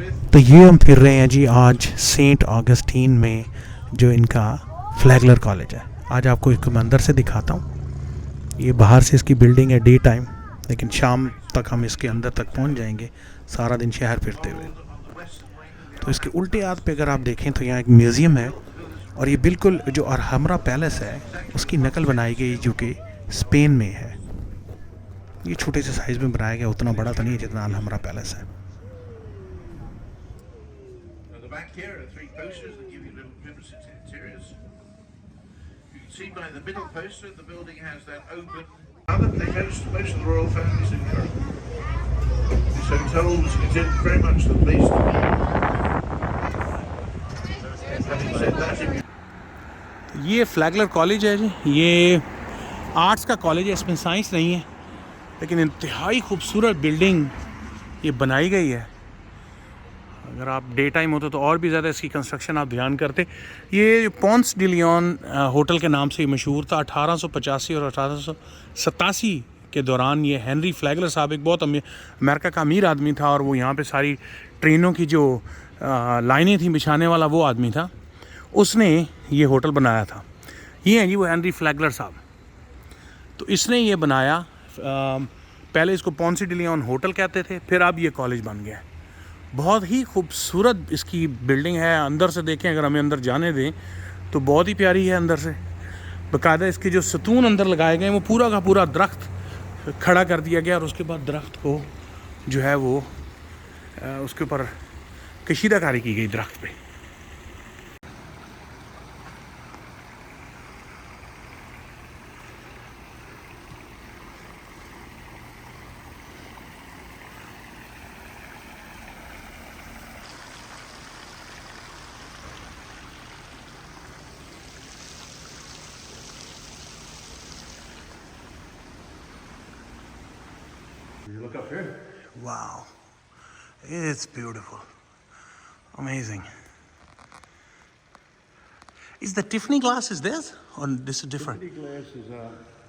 तो ये हम फिर रहे हैं जी आज सेंट ऑगस्टीन में, जो इनका फ्लैगलर कॉलेज है। आज आपको इसको मैं अंदर से दिखाता हूँ। ये बाहर से इसकी बिल्डिंग है डे टाइम, लेकिन शाम तक हम इसके अंदर तक पहुँच जाएंगे सारा दिन शहर फिरते हुए। तो इसके उल्टे हाथ पे अगर आप देखें तो यहाँ एक म्यूज़ियम है, और ये बिल्कुल जो अलहमरा पैलेस है उसकी नकल बनाई गई, जो कि स्पेन में है। ये छोटे से साइज़ में बनाया गया, उतना बड़ा तो नहीं है जितना अलहमरा पैलेस है। Back here are three posters that give you little glimpses into interiors. You can see by the middle poster the building has that open. They host most of the royal families in Europe. This hotel is very much the place to be. Having said that, ये फ्लैगलर college है जी। ये arts का college है, इसमें science नहीं है, लेकिन इंतहाई खूबसूरत बिल्डिंग ये बनाई गई है। अगर आप डे टाइम होते तो और भी ज़्यादा इसकी कंस्ट्रक्शन आप ध्यान करते। ये पॉन्स डी लियोन होटल के नाम से मशहूर था। 1885 और 1887 के दौरान ये हेनरी फ्लैगलर साहब एक बहुत अमेरिका का अमीर आदमी था, और वो यहाँ पे सारी ट्रेनों की जो लाइनें थी बिछाने वाला वो आदमी था। उसने ये होटल बनाया था। ये हैं जी वो हेनरी फ्लैगलर साहब। तो इसने ये बनाया। पहले इसको पॉन्सी डी लियोन होटल कहते थे, फिर अब ये कॉलेज बन गया है। बहुत ही खूबसूरत इसकी बिल्डिंग है। अंदर से देखें, अगर हमें अंदर जाने दें तो बहुत ही प्यारी है। अंदर से बाकायदा इसके जो सतून अंदर लगाए गए हैं वो पूरा का पूरा दरख्त खड़ा कर दिया गया, और उसके बाद दरख्त को जो है वो उसके ऊपर कशीदाकारी की गई दरख्त पे। you look up here. Wow, it's beautiful, amazing. Is the Tiffany glass is this or this is different? Tiffany glass is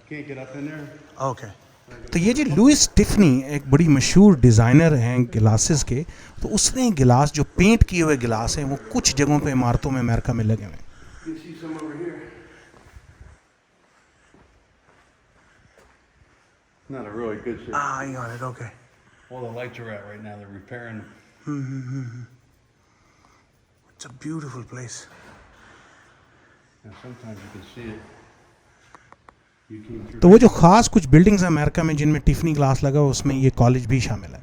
can't get up in there. Okay. तो ये जी लुइस टिफनी एक बड़ी मशहूर डिज़ाइनर हैं गिलासेस के। तो उसने गिलास जो पेंट किए हुए गिलास हैं वो कुछ जगहों पे इमारतों में अमेरिका में लगे हुए हैं। You can see some over here. Not a really good situation. Ah, I got it. Okay. All the lights are out right now. They're repairing them. It's a beautiful place. Now sometimes you can see it. You came through. तो वो जो ख़ास कुछ buildings हैं America में जिनमें Tiffany glass लगा उसमें ये कॉलेज भी शामिल है।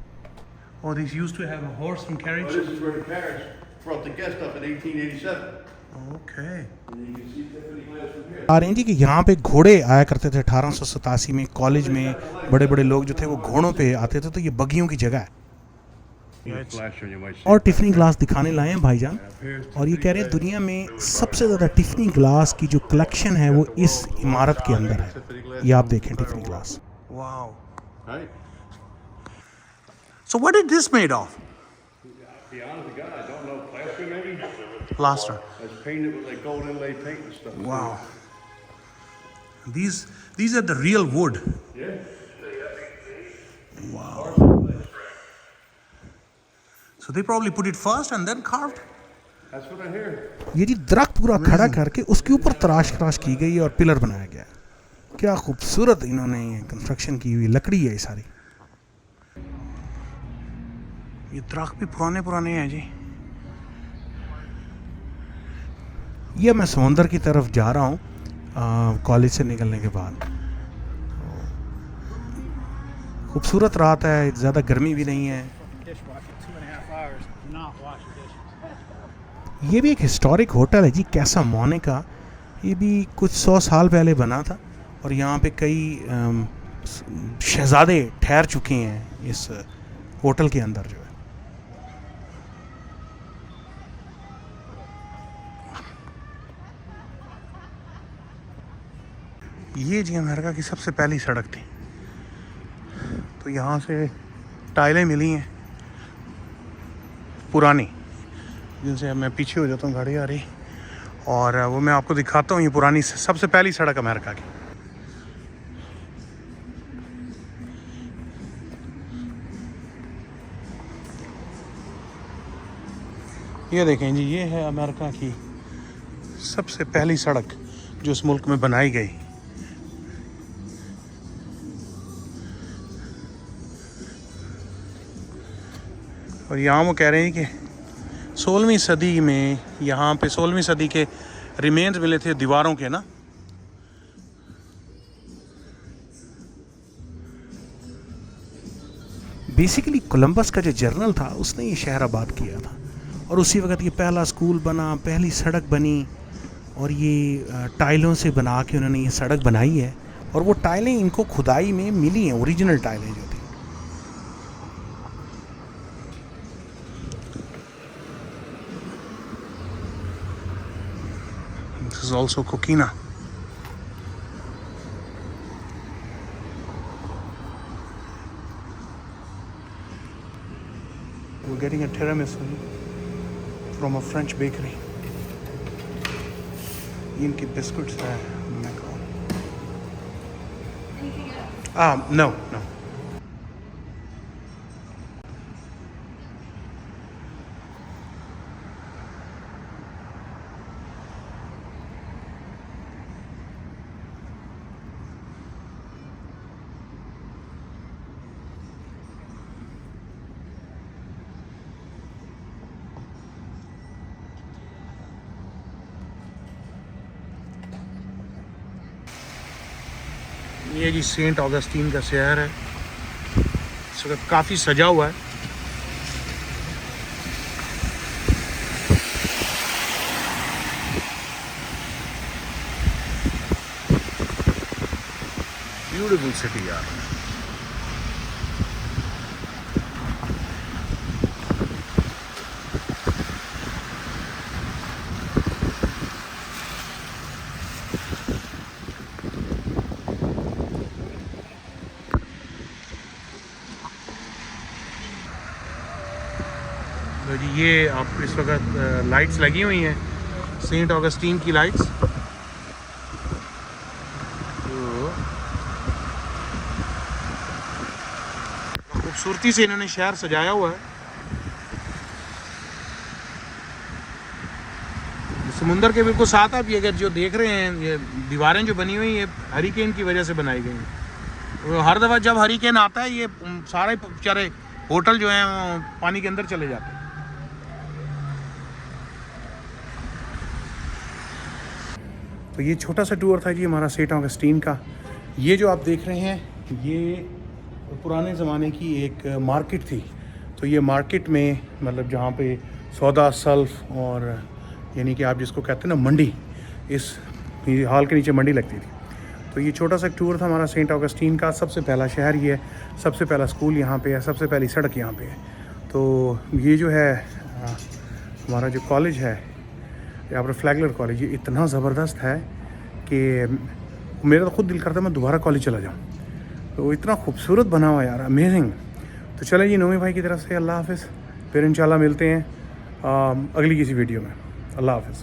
Oh, these used to have a horse and carriage. Oh, this is where the Paris brought the guest up in 1887. Okay. And you can see Tiffany glass from here. आ रहे हैं जी कि यहाँ पे घोड़े आया करते थे 1887 में। कॉलेज में बड़े बड़े लोग जो थे वो घोड़ों पे आते थे, तो ये बगियों की जगह है। Flash on you might see. और टिफनी ग्लास दिखाने लाए हैं भाईजान, और ये कह रहे हैं दुनिया में सबसे ज़्यादा टिफनी ग्लास की जो कलेक्शन है वो इस इमारत के अंदर है। ये आप देखें Tiffany glass. Wow. Right? So what is this made of? Be honest with God, I don't know. Plaster maybe? Plaster. It's painted with like gold inlay paint and stuff. Wow. These are the real wood. Yeah. Wow. So they probably put it first and then carved. That's what I hear. ये जी दरख्त पूरा खड़ा करके उसके ऊपर तराश की गई और पिलर बनाया गया। क्या खूबसूरत इन्होंने कंस्ट्रक्शन की हुई। लकड़ी है ये सारी। ये दरख्त भी पुराने हैं जी। ये मैं समंदर की तरफ जा रहा हूँ कॉलेज से निकलने के बाद। खूबसूरत रात है, ज़्यादा गर्मी भी नहीं है। ये भी एक हिस्टोरिक होटल है जी, कैसा मोने का। ये भी कुछ 100 साल पहले बना था, और यहाँ पे कई शहजादे ठहर चुके हैं इस होटल के अंदर जो है। ये जी अमेरिका की सबसे पहली सड़क थी। तो यहाँ से टाइलें मिली हैं पुरानी, जिनसे मैं पीछे हो जाता हूँ, गाड़ी आ रही, और वो मैं आपको दिखाता हूँ। ये पुरानी सबसे पहली सड़क अमेरिका की। ये देखें जी, ये है अमेरिका की सबसे पहली सड़क जो इस मुल्क में बनाई गई। और यहाँ वो कह रहे हैं कि 16वीं सदी में यहाँ पे 16वीं सदी के रिमेन्स मिले थे दीवारों के ना। बेसिकली कोलंबस का जो जर्नल था उसने ये शहर आबाद किया था, और उसी वक्त ये पहला स्कूल बना, पहली सड़क बनी, और ये टाइलों से बना के उन्होंने ये सड़क बनाई है। और वो टाइलें इनको खुदाई में मिली हैं, ओरिजिनल टाइलें जो थी। दिस इज ऑल्सो कोकीना। We're getting a tiramisu from a French bakery. इनके बिस्कुट्स है। No. ये जी सेंट ऑगस्टीन का शहर है, इस वक्त काफ़ी सजा हुआ है। ब्यूटीफुल सिटी यार। तो जी ये आप इस वक्त लाइट्स लगी हुई हैं, सेंट ऑगस्टीन की लाइट्स। तो खूबसूरती से इन्होंने शहर सजाया हुआ है। समुंदर के बिल्कुल साथ आप ये अगर जो देख रहे हैं, ये दीवारें जो बनी हुई, ये हरिकेन की वजह से बनाई गई हैं। हर दफ़ा जब हरिकेन आता है, ये सारे बेचारे होटल जो हैं वो पानी के अंदर चले जाते हैं। तो ये छोटा सा टूर था जी हमारा सेंट ऑगस्टीन का। ये जो आप देख रहे हैं, ये पुराने ज़माने की एक मार्केट थी। तो ये मार्केट में मतलब जहाँ पे सौदा, सल्फ और यानी कि आप जिसको कहते हैं ना मंडी, इस हॉल के नीचे मंडी लगती थी। तो ये छोटा सा टूर था हमारा सेंट ऑगस्टीन का। सबसे पहला शहर ये है, सबसे पहला स्कूल यहाँ पे है, सबसे पहली सड़क यहाँ पे है। तो ये जो है हमारा जो कॉलेज है यहाँ पर, फ्लैगलर कॉलेज, ये इतना ज़बरदस्त है कि मेरा तो खुद दिल करता है मैं दोबारा कॉलेज चला जाऊँ। तो इतना खूबसूरत बना हुआ यार, अमेजिंग। तो चलें जी, नोमी भाई की तरफ से अल्लाह हाफ़िज़। फिर इंशाल्लाह मिलते हैं अगली किसी वीडियो में। अल्लाह हाफ़िज़।